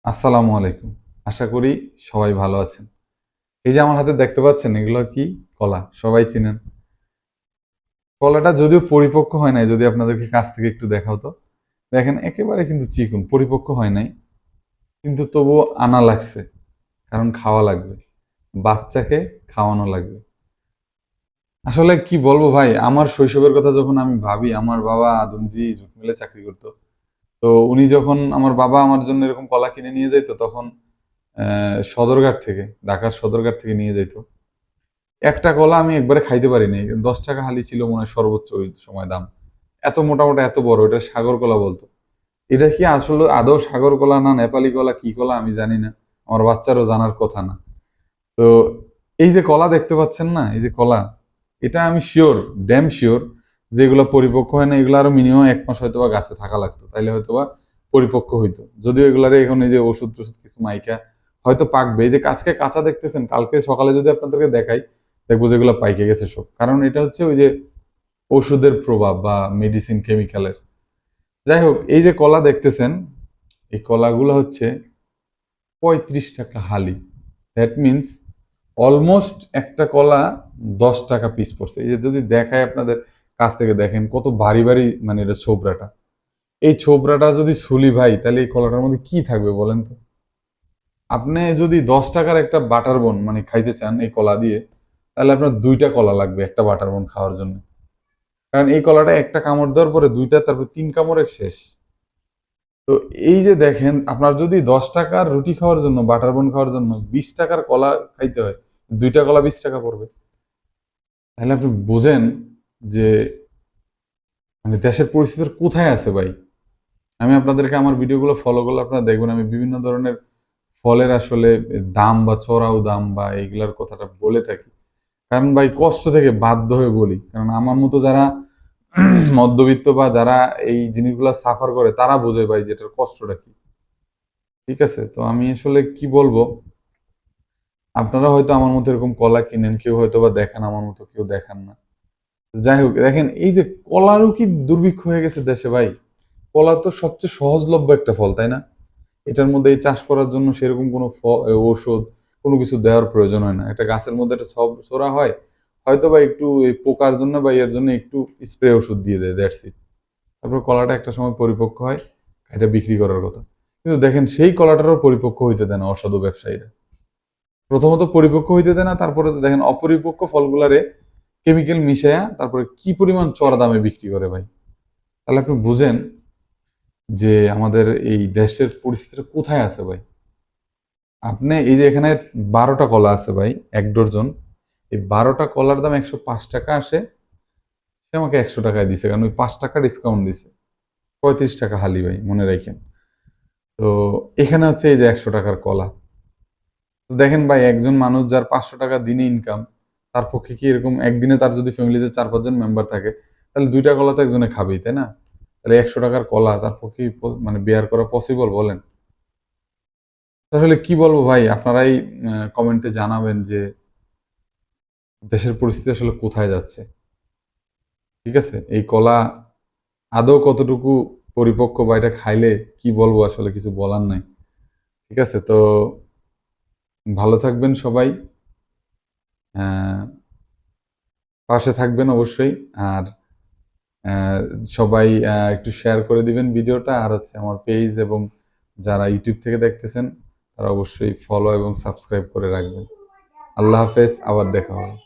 আসসালামু আলাইকুম। আশা করি সবাই ভালো আছেন। এই যে আমার হাতে দেখতে পাচ্ছেন এগুলো কি? কলা। সবাই চিনেন। কলাটা যদিও পরিপক্ক হয় নাই, যদি আপনাদেরকে কাছ থেকে একটু দেখাও তো। দেখেন একেবারে কিন্তু চিকন, পরিপক্ক হয় নাই। কিন্তু তবুও আনা লাগছে। কারণ খাওয়া লাগবে। বাচ্চাকে খাওয়ানো লাগবে। আসলে কি বলবো ভাই, আমার শৈশবের কথা যখন আমি ভাবি, আমার বাবা আদমজি জুট মিলে চাকরি করতো। তো উনি যখন আমার বাবা আমার জন্য এরকম কলা কিনে নিয়ে যাইতো তখন সদরঘাট থেকে, ঢাকার সদরঘাট থেকে নিয়ে যাইতো। একটা কলা আমি একবারে খাইতে পারিনি। 10 টাকা হালি ছিল মনে হয় সর্বোচ্চ ওই সময় দাম। এত মোটামোটা এত বড়, এটা সাগর কলা বলতো। এটা কি আসলে আদৌ সাগর কলা না নেপালি কলা কি কলা আমি জানি না। আমার বাচ্চারও জানার কথা না। তো এই যে কলা দেখতে পাচ্ছেন না, এই যে কলা, এটা আমি শিওর, ড্যাম শিওর যে এগুলো পরিপক্ক হয় না। এগুলো আরো মিনিমাম 1 মাস হয়তো বা গাছে থাকা লাগতো, তাইলে হয়তো বা পরিপক্ক হইতো। যদিও এগুলারে এখন এই যে ওষুধ টষুধ কিছু মাইকা হয়তো পাকবে। এই যে আজকে কাঁচা দেখতেছেন, কালকে সকালে যদি আপনাদেরকে দেখাই দেখবো যেগুলো পাইকে গেছে সব। কারণ এটা হচ্ছে ওই যে ওষুধের প্রভাব বা মেডিসিন কেমিক্যালের। যাই হোক, এই যে কলা দেখতেছেন, এই কলাগুলো হচ্ছে 35 টাকা হালি। দ্যাট মিনস অলমোস্ট একটা কলা 10 টাকা পিস পড়ছে। এই যে যদি দেখায় আপনাদের কাছ থেকে, দেখেন কত ভারী ভারী, মানে এটা ছোবরাটা। এই ছোবরাটা যদি ছুলি ভাই, তাহলে এই কলাটার মধ্যে কি থাকবে বলেন তো। আপনি যদি 10 টাকার একটা বাটার বোন মানে খাইতে চান এই কলা দিয়ে, তাহলে আপনার 2টা কলা লাগবে একটা বাটার বোন খাওয়ার জন্য। কারণ এই কলাটা একটা কামড় দেওয়ার পরে 2টা, তারপর 3 কামড়ে শেষ। তো এই যে দেখেন, আপনার যদি 10 টাকার রুটি খাওয়ার জন্য, বাটার বোন খাওয়ার জন্য 20 টাকার কলা খাইতে হয়, 2টা কলা 20 টাকা পড়বে। তাহলে আপনি বোঝেন যে মানে দেশের পরিস্থিতির কোথায় আছে ভাই। আমি আপনাদেরকে আমার ভিডিওগুলো ফলো করলে আপনারা দেখবেন আমি বিভিন্ন ধরনের ফলের আসলে দাম বা চড়াও দাম বা এইগুলার কথাটা বলে থাকি। কারণ ভাই কষ্ট থেকে বাধ্য হয়ে বলি, কারণ আমার মতো যারা মধ্যবিত্ত বা যারা এই জিনিসগুলো সাফার করে তারা বোঝে ভাই যেটার কষ্টটা কি। ঠিক আছে, তো আমি আসলে কি বলবো, আপনারা হয়তো আমার মতো এরকম কলা কিনেন, কেউ হয়তো বা দেখান আমার মতো, কেউ দেখান না। যাই হোক, দেখেন এই যে কলারও কি দুর্ভিক্ষ হয়ে গেছে দেশে ভাই। কলা তো সবচেয়ে সহজলভ্য একটা ফল, তাই না? এটার মধ্যে এই চাষ করার জন্য সেরকম কোনো ঔষধ কোনো কিছু দেওয়ার প্রয়োজন হয় না। একটা গাছের মধ্যে একটা সব ছোড়া হয়, হয়তো বা একটু এই পোকার জন্য বা এর জন্য একটু স্প্রে ওষুধ দিয়ে দেয়, দ্যাটস ইট। তারপর কলাটা একটা সময় পরিপক্ক হয়, এটা বিক্রি করার কথা। কিন্তু দেখেন সেই কলাটারও পরিপক্ক হইতে দেয় না অসাধু ব্যবসায়ীরা। প্রথমত পরিপক্ক হইতে দেয় না, তারপরে তো দেখেন অপরিপক্ক ফলগুলারে কেমিক্যাল মিশায়া তারপরে কি পরিমাণ চড়া দামে বিক্রি করে ভাই। তাহলে আপনি বুঝেন যে আমাদের এই দেশের পরিস্থিতিটা কোথায় আছে ভাই। আপনি এই যে এখানে 12টা কলা আছে ভাই, 1 ডজন। এই 12টা কলার দাম 105 টাকা আসে। সে আমাকে 100 টাকায় দিছে, কারণ ওই 5 টাকা ডিসকাউন্ট দিছে। 35 টাকা হালি ভাই, মনে রাখেন। তো এখানে হচ্ছে এই যে 100 টাকার কলা। তো দেখেন ভাই, একজন মানুষ যার 500 টাকা দিনে ইনকাম, তার পক্ষে কি এরকম একদিনে, তার যদি ফ্যামিলিতে 4-5 জন মেম্বার থাকে, তাহলে 2টা কলা তো একজনে খাবেই, তাই না? তাহলে 100 টাকার কলা তার পক্ষে কি মানে বেয়ার করা পসিবল বলেন? আসলে কি বলবো ভাই, আপনারাই কমেন্টে জানাবেন যে দেশের পরিস্থিতি আসলে কোথায় যাচ্ছে। ঠিক আছে, এই কলা আদৌ কতটুকু পরিপক্ক বা এটা খাইলে কি বলবো, আসলে কিছু বলার নাই। ঠিক আছে, তো ভালো থাকবেন সবাই। আহ, পাশে থাকবেন অবশ্যই। আর আহ, সবাই একটু শেয়ার করে দিবেন ভিডিওটা, আর হচ্ছে আমার পেজ এবং যারা ইউটিউব থেকে দেখতেছেন তারা অবশ্যই ফলো এবং সাবস্ক্রাইব করে রাখবেন। আল্লাহ হাফেজ, আবার দেখা হবে।